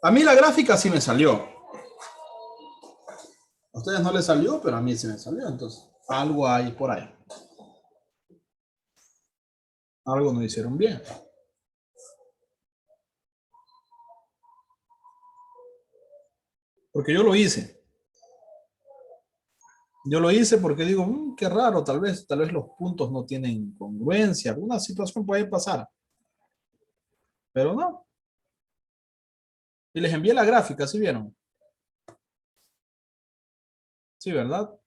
A mí la gráfica sí me salió. A ustedes no les salió, pero a mí sí me salió. Entonces, algo hay por ahí. Algo no hicieron bien. Porque yo lo hice. Yo lo hice porque digo, qué raro, tal vez los puntos no tienen congruencia, alguna situación puede pasar. Pero no. Y les envié la gráfica, ¿sí vieron? Sí, ¿verdad?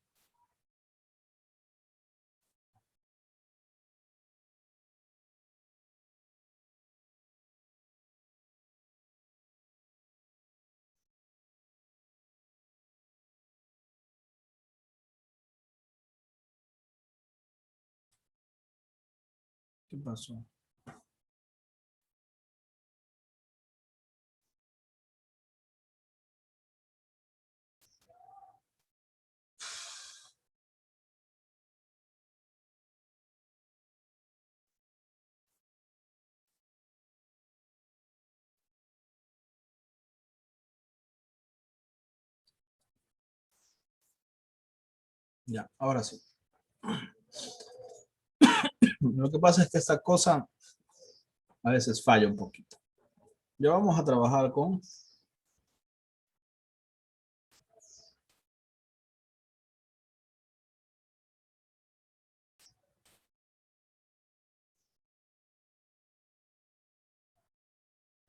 ¿Qué pasó? Ya, ahora sí. Lo que pasa es que esta cosa a veces falla un poquito. Ya vamos a trabajar con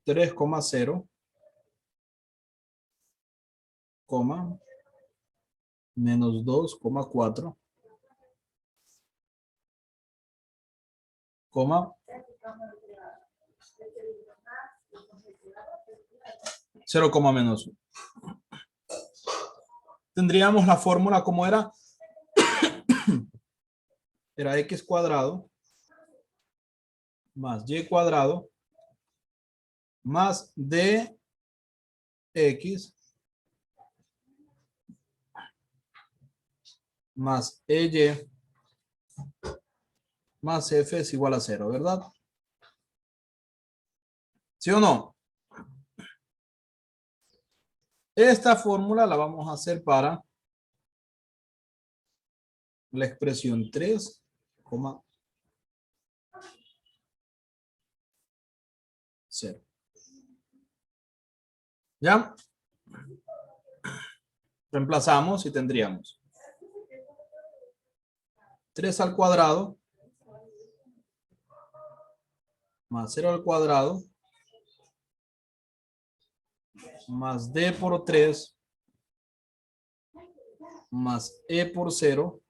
3,0, menos 2,4, 0, menos 1. Tendríamos la fórmula como era. Era x cuadrado más y cuadrado más dx más ey más f es igual a 0, ¿verdad? ¿Sí o no? Esta fórmula la vamos a hacer para la expresión 3,0. ¿Ya? Reemplazamos y tendríamos 3 al cuadrado más 0 al cuadrado más d por 3 más e por 0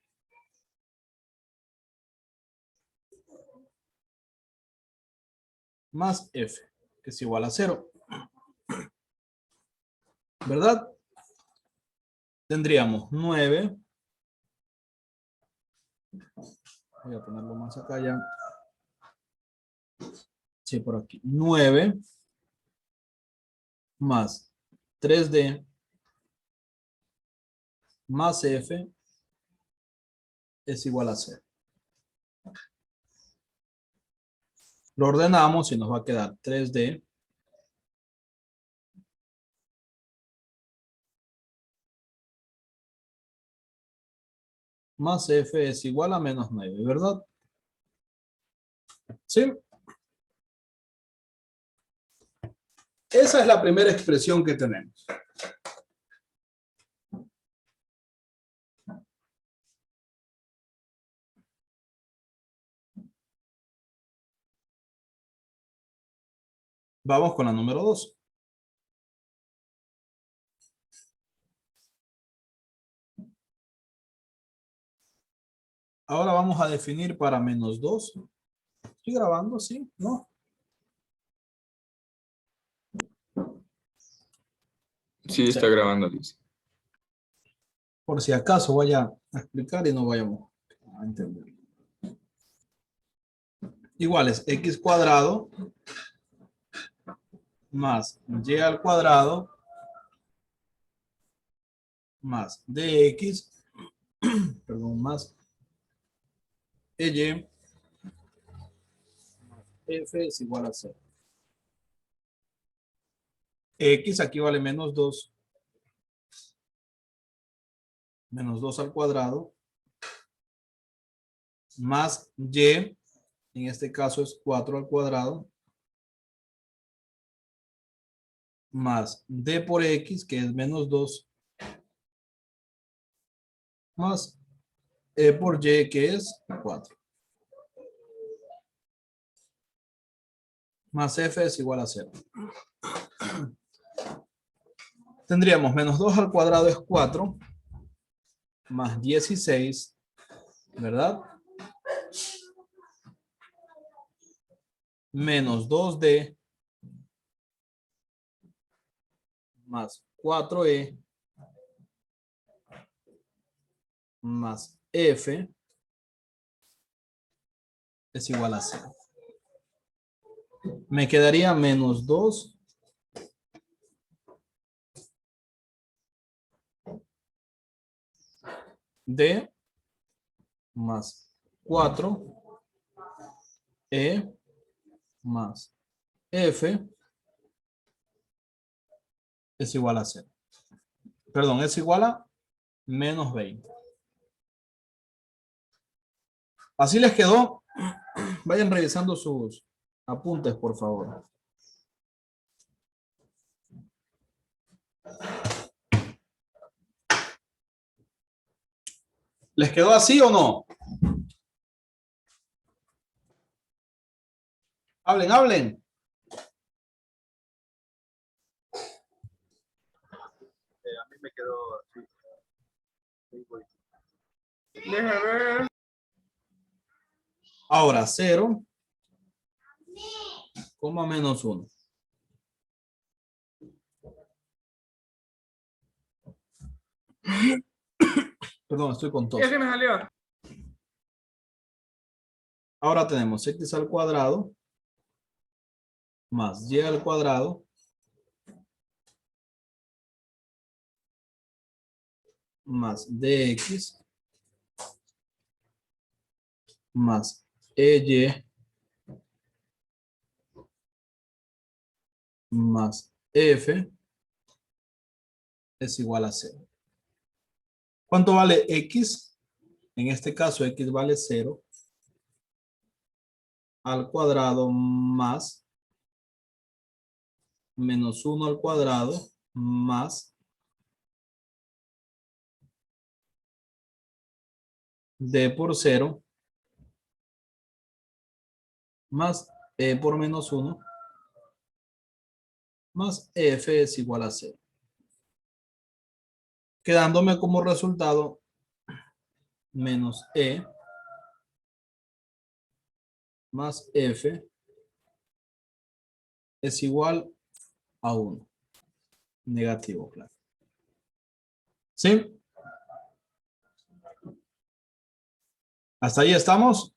más f, que es igual a 0. ¿Verdad? Tendríamos 9. Voy a ponerlo más acá ya. Sí, por aquí. 9 más 3D más f es igual a 0. Lo ordenamos y nos va a quedar 3D más f es igual a menos 9, ¿verdad? ¿Sí? Esa es la primera expresión que tenemos. Vamos con la número 2. Ahora vamos a definir para menos 2. ¿Estoy grabando? ¿Sí? ¿No? Sí, está grabando, dice. Por si acaso vaya a explicar y no vayamos a entender. Igual es x cuadrado más y al cuadrado más dx, perdón, más y f es igual a 0. X aquí vale menos 2. Menos 2 al cuadrado. Más Y, en este caso es 4 al cuadrado. Más D por X, que es menos 2. Más E por Y, que es 4. Más F es igual a 0. Tendríamos menos 2 al cuadrado es 4. Más 16, ¿verdad? Menos 2D más 4E más F es igual a 0. Me quedaría menos 2 D más 4 E más F es igual a 0. Perdón, es igual a menos 20. Así les quedó. Vayan revisando sus apuntes, por favor. ¿Les quedó así o no? Hablen, hablen. A mí me quedó así. Deja ver. Ahora 0, coma menos 1. Perdón, estoy con tos. Ya se me salió. Ahora tenemos X al cuadrado más Y al cuadrado más DX más EY más F es igual a 0. ¿Cuánto vale X? En este caso X vale 0 al cuadrado más menos 1 al cuadrado más D por 0 más E por menos 1 más F es igual a 0. Quedándome como resultado menos E más F es igual a 1. Negativo, claro. ¿Sí? ¿Hasta ahí estamos?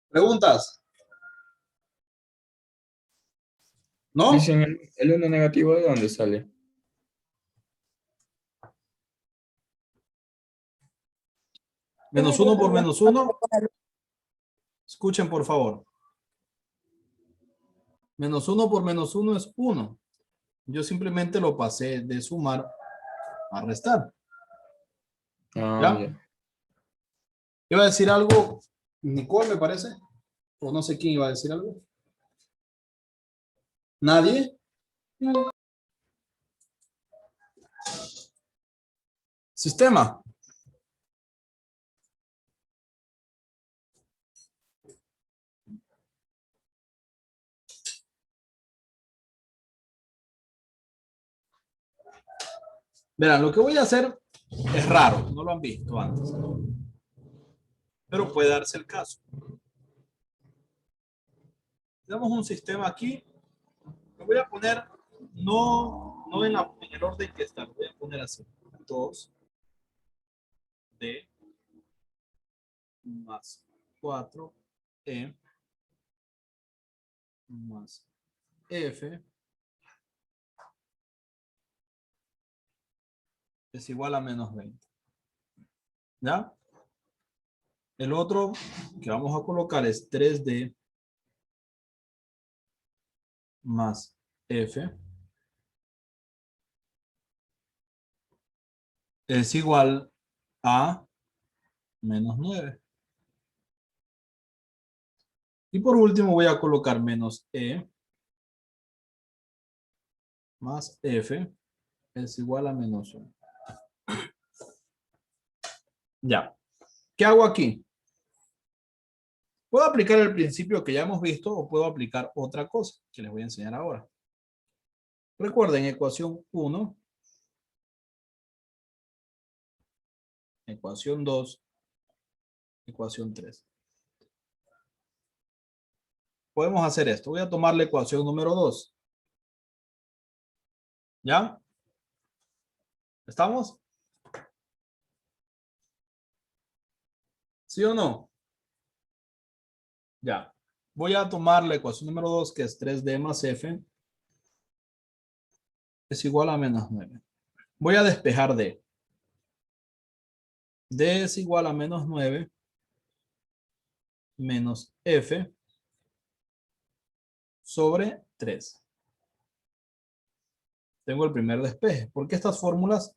¿Preguntas? ¿No? Dicen el 1 negativo, ¿de dónde sale? Menos 1 por menos 1. Escuchen, por favor. Menos 1 por menos 1 es 1. Yo simplemente lo pasé de sumar a restar. Ah, ¿Ya? ya. Iba a decir algo, Nicole, me parece. O no sé quién iba a decir algo. ¿Nadie? Sistema. Verán, lo que voy a hacer es raro. No lo han visto antes. Pero puede darse el caso. Tenemos un sistema aquí. Lo voy a poner no en el orden que está. Lo voy a poner así. 2 D más 4E más F es igual a menos 20. ¿Ya? El otro que vamos a colocar es 3D más F es igual a menos 9. Y por último voy a colocar menos E más F es igual a menos 1. Ya. ¿Qué hago aquí? Puedo aplicar el principio que ya hemos visto o puedo aplicar otra cosa que les voy a enseñar ahora. Recuerden, ecuación 1, ecuación 2, ecuación 3. Podemos hacer esto. Voy a tomar la ecuación número 2. ¿Ya? ¿Estamos? ¿Sí o no? Ya. Voy a tomar la ecuación número 2, que es 3D más F, es igual a menos 9. Voy a despejar D. D es igual a menos 9 menos F sobre 3. Tengo el primer despeje. Porque estas fórmulas,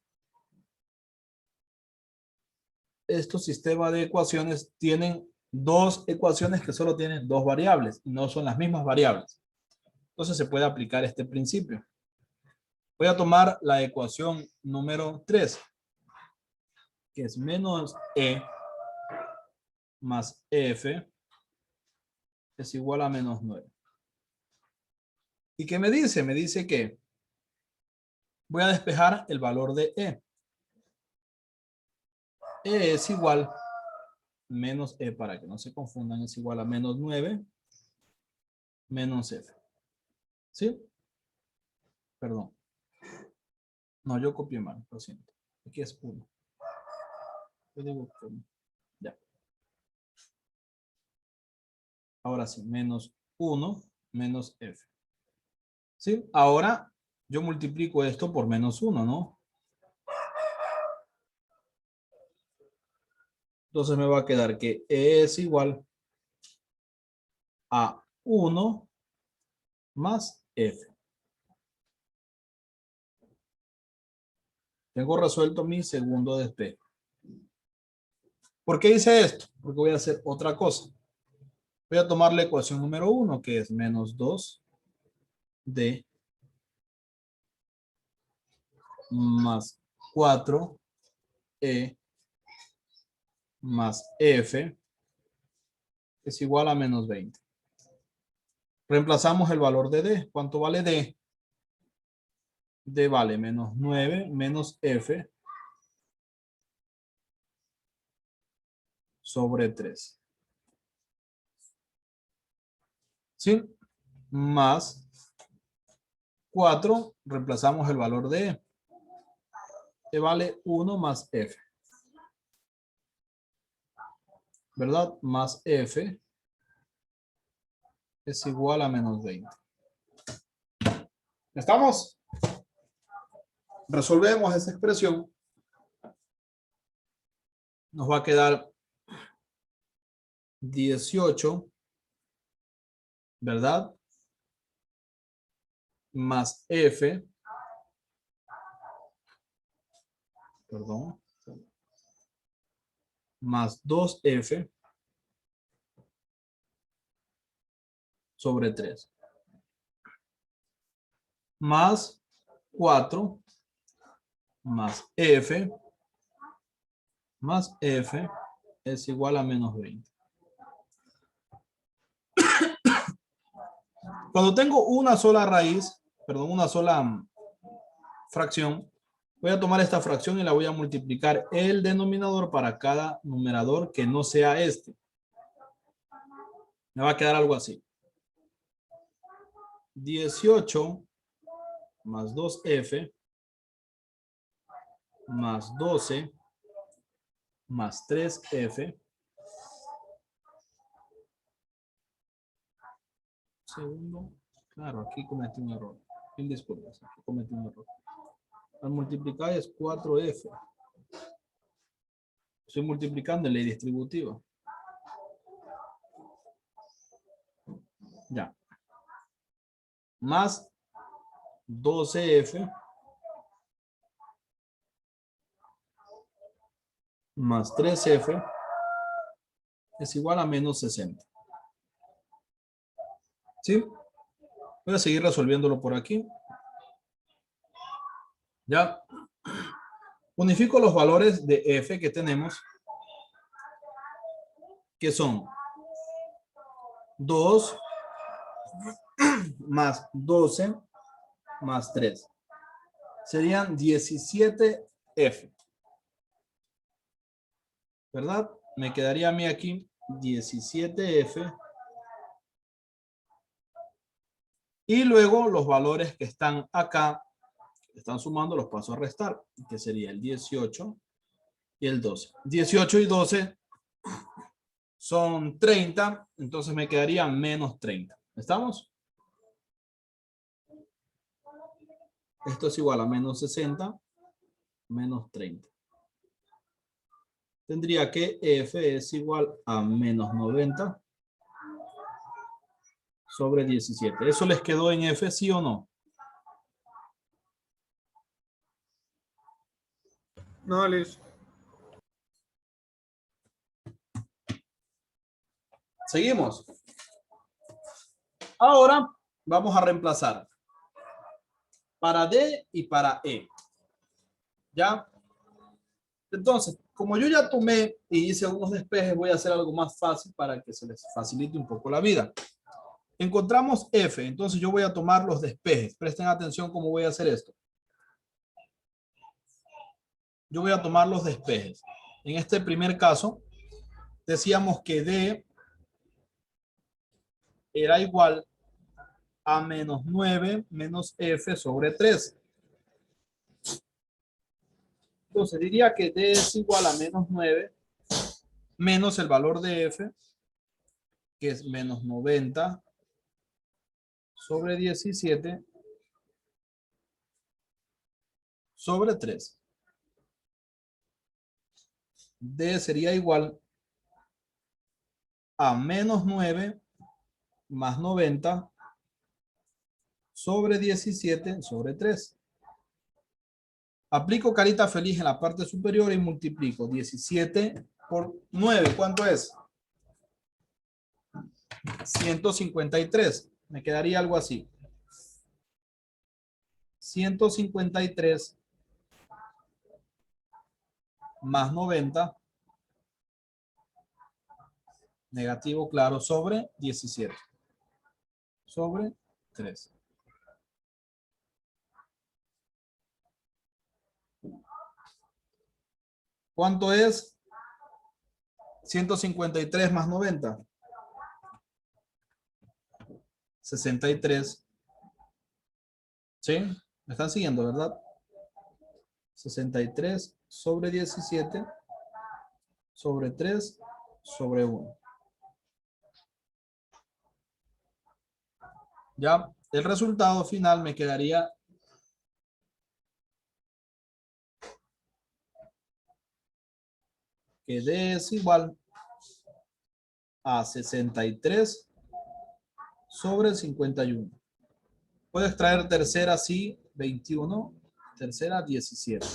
estos sistemas de ecuaciones tienen dos ecuaciones que solo tienen dos variables y no son las mismas variables. Entonces se puede aplicar este principio. Voy a tomar la ecuación número 3, que es menos E más F es igual a menos 9. ¿Y qué me dice? Me dice que voy a despejar el valor de E. E es igual, menos E para que no se confundan, es igual a menos 9 menos F. ¿Sí? Perdón. No, yo copié mal, lo siento. Aquí es 1. Yo digo 1. Ya. Ahora sí, menos 1 menos F. ¿Sí? Ahora yo multiplico esto por menos 1, ¿no? Entonces me va a quedar que E es igual a 1 más F. Tengo resuelto mi segundo despeje. ¿Por qué hice esto? Porque voy a hacer otra cosa. Voy a tomar la ecuación número 1, que es menos 2D más 4E más F es igual a menos 20. Reemplazamos el valor de D. ¿Cuánto vale D? D vale menos 9 menos F sobre 3. ¿Sí? Más 4, reemplazamos el valor de E. E vale 1 más F. ¿Verdad? Más F es igual a menos 20. ¿Estamos? Resolvemos esa expresión. Nos va a quedar 18, ¿verdad? Más F, perdón, más 2F sobre 3. Más 4 más F más F es igual a menos 20. Cuando tengo una sola raíz, perdón, una sola fracción, voy a tomar esta fracción y la voy a multiplicar el denominador para cada numerador que no sea este. Me va a quedar algo así. 18 más 2F más 12 más 3F. Segundo. Claro, aquí cometí un error. Mil disculpas, aquí cometí un error. Al multiplicar es 4F. Estoy multiplicando en ley distributiva. Ya. más 12F más 3F es igual a menos 60. ¿Sí? Voy a seguir resolviéndolo por aquí. Ya. Unifico los valores de F que tenemos, que son 2 más 12 más 3. Serían 17F. ¿Verdad? Me quedaría a mí aquí 17F. Y luego los valores que están acá, que están sumando, los paso a restar, que sería el 18 y el 12. 18 y 12 son 30, entonces me quedaría menos 30. ¿Estamos? Esto es igual a menos 60 menos 30. Tendría que F es igual a menos 90 sobre 17. ¿Eso les quedó en F, sí o no? No, Liz. Seguimos. Ahora vamos a reemplazar para D y para E. ¿Ya? Entonces, como yo ya tomé y hice unos despejes, voy a hacer algo más fácil para que se les facilite un poco la vida. Encontramos F, entonces yo voy a tomar los despejes. Presten atención cómo voy a hacer esto. Yo voy a tomar los despejes. En este primer caso, decíamos que D era igual a menos 9 menos F sobre 3. Entonces diría que D es igual a menos 9 menos el valor de F, que es menos 90 sobre 17 sobre 3. D sería igual a menos 9 más 90 sobre 17 sobre 3. Aplico carita feliz en la parte superior y multiplico 17 por 9. ¿Cuánto es? 153. Me quedaría algo así. 153 más 90, negativo claro, sobre 17. Sobre 3. ¿Cuánto es 153 más 90? 63. ¿Sí? ¿Me están siguiendo, verdad? 63 sobre 17 sobre 3 sobre 1. Ya, el resultado final me quedaría que D es igual a 63 sobre 51. Puedo extraer tercera, sí, 21, tercera, 17.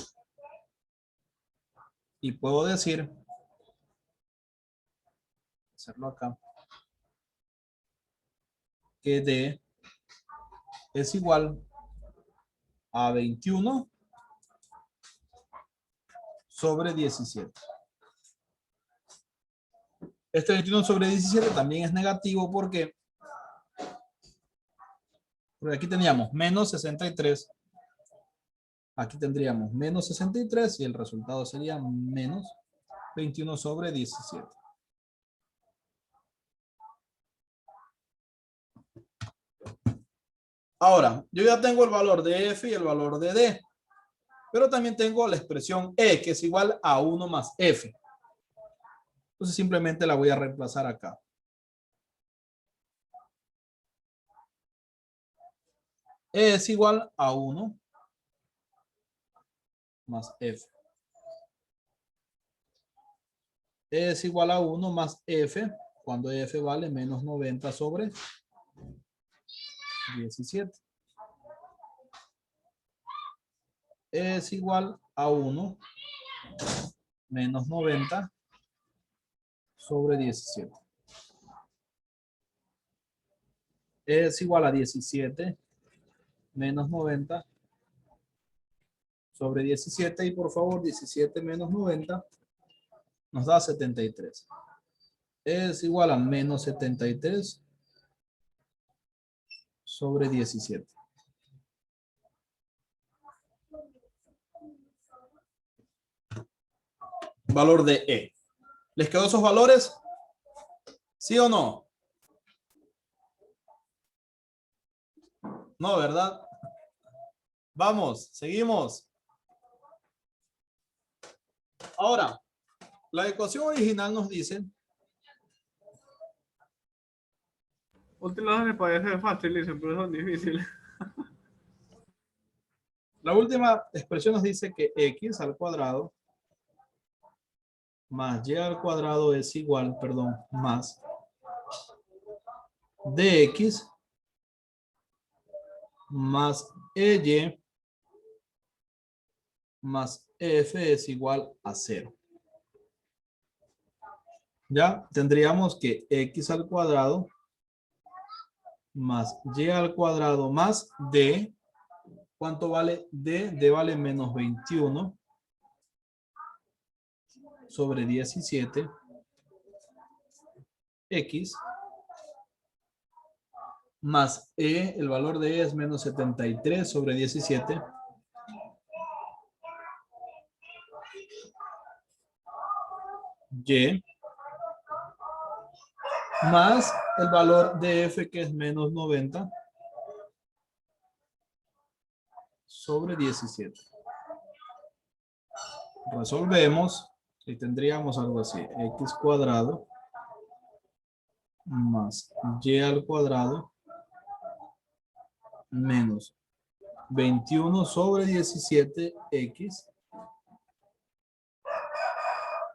Y puedo decir, hacerlo acá, que D es igual a 21 sobre 17. Este 21 sobre 17 también es negativo porque aquí teníamos menos 63. Aquí tendríamos menos 63 y el resultado sería menos 21 sobre 17. Ahora, yo ya tengo el valor de F y el valor de D. Pero también tengo la expresión E, que es igual a 1 más F. Entonces simplemente la voy a reemplazar acá. E es igual a 1 más F. E es igual a 1 más F, cuando F vale menos 90 sobre 17. Es igual a 1 menos 90 sobre 17. Es igual a 17 menos 90 sobre 17. Y por favor, 17 menos 90 nos da 73. Es igual a menos 73 sobre 17. Valor de E. ¿Les quedó esos valores? ¿Sí o no? No, ¿verdad? Vamos, seguimos. Ahora, la ecuación original nos dice... Últimas me parece fácil, dice, pero son difíciles. La última expresión nos dice que x al cuadrado más y al cuadrado es igual, perdón, más dx más ey más f es igual a 0. Ya tendríamos que x al cuadrado más y al cuadrado más d. ¿Cuánto vale d? D vale menos 21 sobre 17 x más e, el valor de e es menos 73 sobre 17 y más el valor de f que es menos 90 sobre 17. Resolvemos y tendríamos algo así, x cuadrado más y al cuadrado menos 21 sobre 17x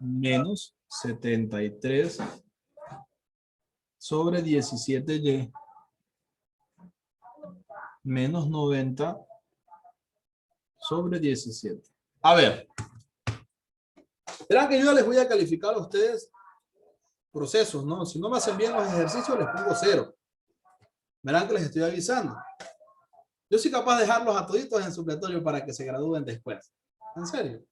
menos 73 sobre 17y menos 90 sobre 17. A ver, verán que yo les voy a calificar a ustedes procesos, ¿no? Si no me hacen bien los ejercicios, les pongo 0. Verán que les estoy avisando. Yo soy capaz de dejarlos a toditos en supletorio para que se gradúen después. ¿En serio?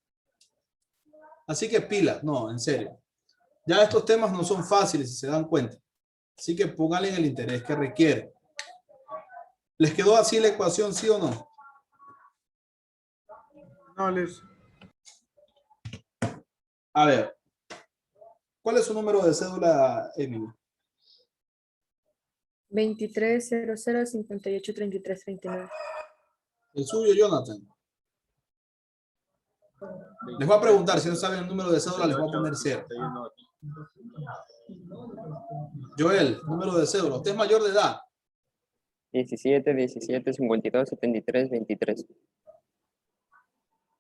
Así que pilas, no, en serio. Ya estos temas no son fáciles si se dan cuenta. Así que pónganle el interés que requiere. ¿Les quedó así la ecuación, sí o no? No, les... A ver. ¿Cuál es su número de cédula, Emily? 2300583339. El suyo, Jonathan. Les voy a preguntar, si no saben el número de cédula, les voy a poner 0. Joel, número de cédula. Usted es mayor de edad. 17, 17, 52, 73, 23.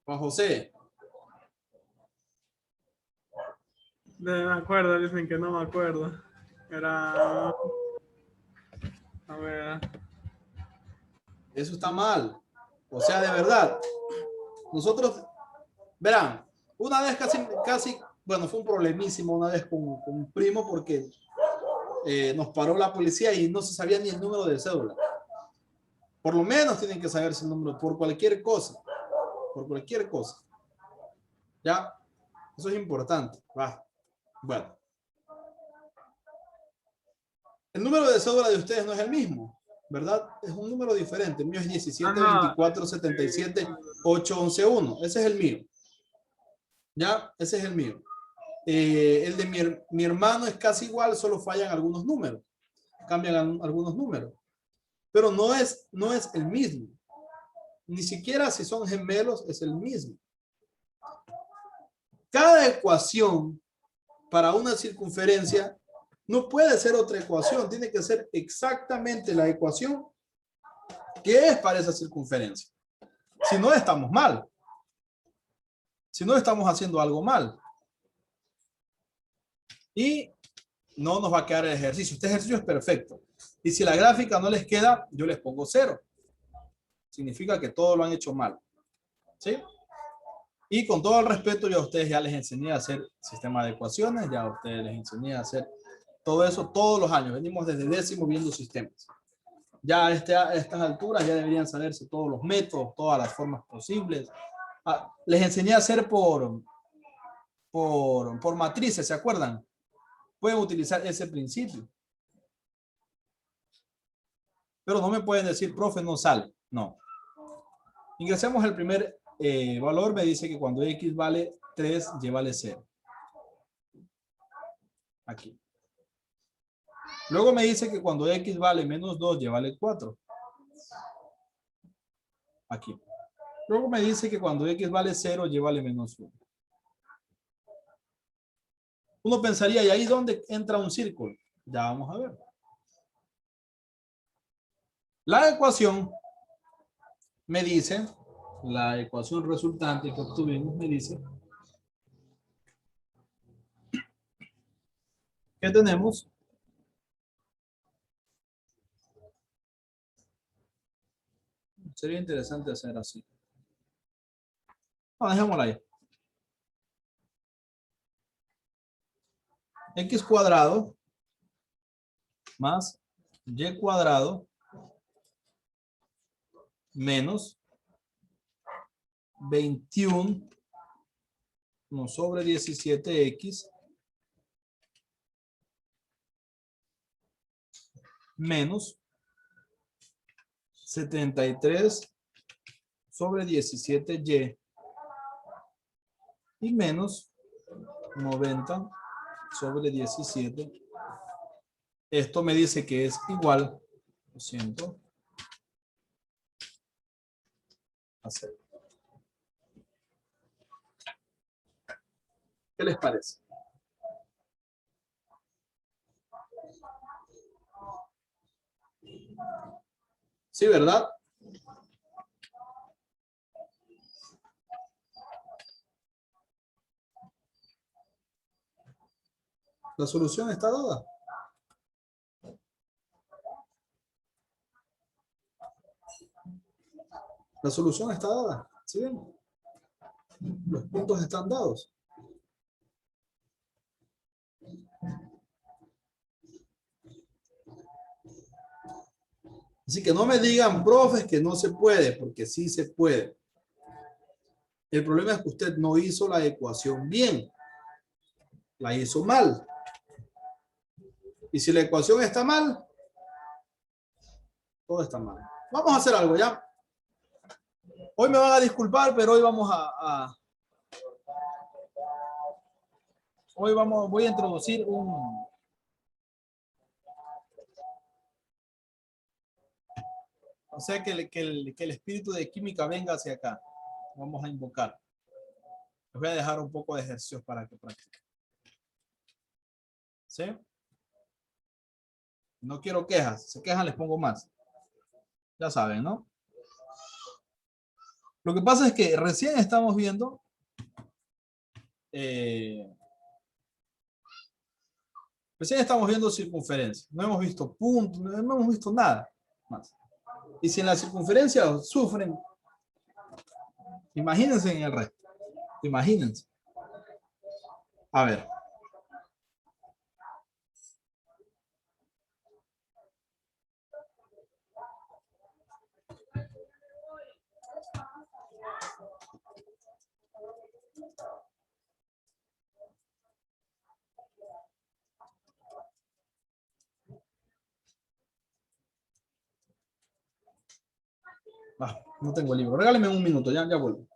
Juan José. No me acuerdo, dicen que no me acuerdo. Era... A ver... Eso está mal. O sea, de verdad. Nosotros, verán, una vez casi, bueno, fue un problemísimo una vez con un primo porque nos paró la policía y no se sabía ni el número de cédula. Por lo menos tienen que saberse el número por cualquier cosa. Por cualquier cosa. ¿Ya? Eso es importante. Va. Bueno. El número de cédula de ustedes no es el mismo, ¿verdad? Es un número diferente. El mío es 17 24 77 8 11 1. Ese es el mío. ¿Ya? Ese es el mío. El de mi hermano es casi igual, solo fallan algunos números. Cambian algunos números. Pero no es el mismo. Ni siquiera si son gemelos es el mismo. Cada ecuación para una circunferencia no puede ser otra ecuación. Tiene que ser exactamente la ecuación que es para esa circunferencia. Si no, estamos mal. Si no, estamos haciendo algo mal. Y no nos va a quedar el ejercicio. Este ejercicio es perfecto. Y si la gráfica no les queda, yo les pongo 0. Significa que todo lo han hecho mal. ¿Sí? Y con todo el respeto, yo a ustedes ya les enseñé a hacer sistema de ecuaciones, ya a ustedes les enseñé a hacer todo eso todos los años. Venimos desde décimo viendo sistemas. Ya a estas alturas ya deberían saberse todos los métodos, todas las formas posibles. Les enseñé a hacer por matrices, ¿se acuerdan? Pueden utilizar ese principio. Pero no me pueden decir, profe, no sale. No. Ingresemos el primer valor. Me dice que cuando X vale 3, Y vale 0. Aquí. Luego me dice que cuando X vale menos 2, Y vale 4. Aquí. Luego me dice que cuando X vale 0, Y vale menos 1. Uno pensaría, ¿y ahí dónde entra un círculo? Ya vamos a ver. La ecuación me dice, la ecuación resultante que obtuvimos me dice que tenemos sería interesante hacer así. No, dejémosla ahí. X cuadrado más Y cuadrado menos 21 sobre 17X menos 73 sobre 17Y y menos 90 sobre 17. Esto me dice que es igual, lo siento, a 0. ¿Qué les parece? Sí, ¿verdad? La solución está dada. La solución está dada. ¿Sí ven? Los puntos están dados. Así que no me digan, profes, que no se puede, porque sí se puede. El problema es que usted no hizo la ecuación bien. La hizo mal. Y si la ecuación está mal, todo está mal. Vamos a hacer algo ya. Hoy me van a disculpar, pero hoy vamos voy a introducir o sea, que el espíritu de química venga hacia acá. Vamos a invocar. Les voy a dejar un poco de ejercicios para que practiquen. ¿Sí? No quiero quejas. Si se quejan, les pongo más. Ya saben, ¿no? Lo que pasa es que recién estamos viendo circunferencia. No hemos visto puntos, no hemos visto nada más. Y si en la circunferencia sufren, imagínense en el resto. Imagínense. A ver. No tengo el libro. Regáleme un minuto, ya vuelvo.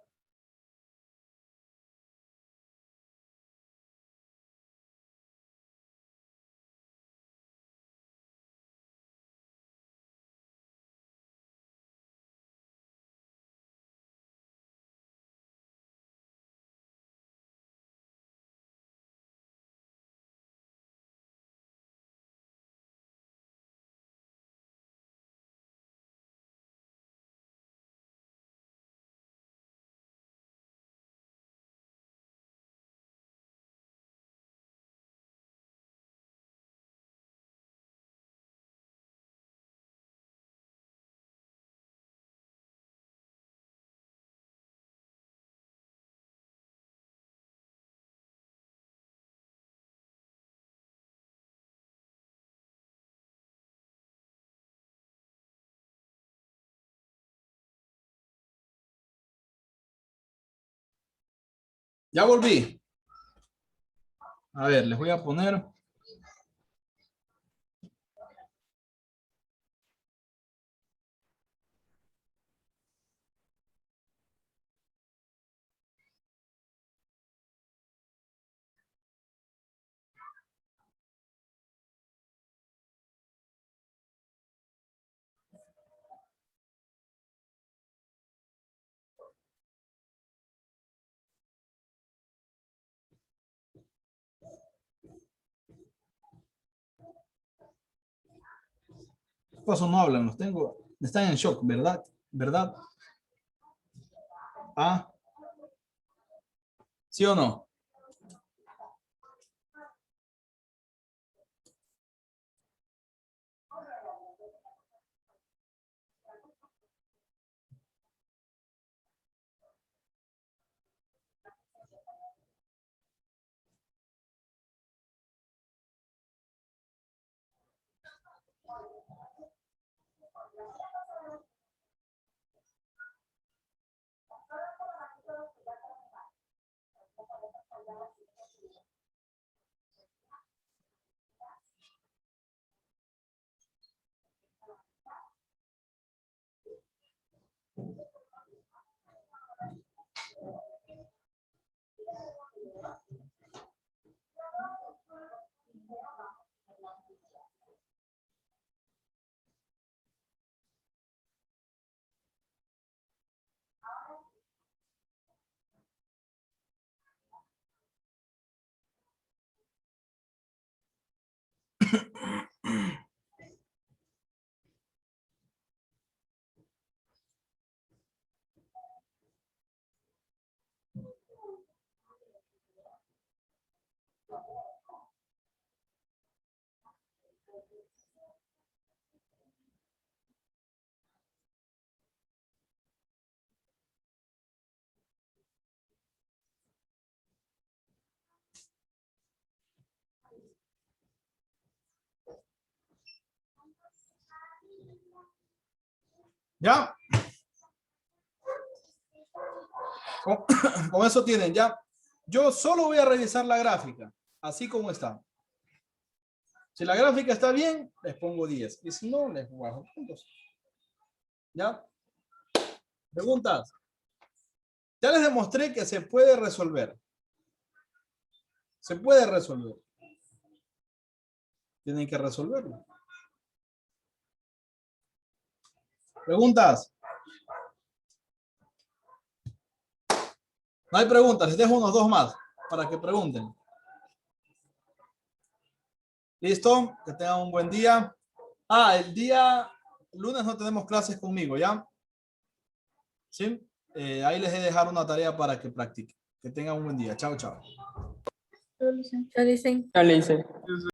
Ya volví. A ver, les voy a poner. ¿Qué pasó? No hablan, los tengo. Están en shock, ¿verdad? ¿Verdad? ¿Ah? ¿Sí o no? ¿Ya? Con, con eso tienen, ¿ya? Yo solo voy a revisar la gráfica, así como está. Si la gráfica está bien, les pongo 10. Y si no, les bajo puntos. ¿Ya? Preguntas. Ya les demostré que se puede resolver. Se puede resolver. Tienen que resolverlo. ¿Preguntas? No hay preguntas. Les dejo unos dos más para que pregunten. ¿Listo? Que tengan un buen día. Ah, el día lunes no tenemos clases conmigo, ¿ya? ¿Sí? Ahí les he dejado una tarea para que practiquen. Que tengan un buen día. Chao, chao. Yo le hice. Ya le hice.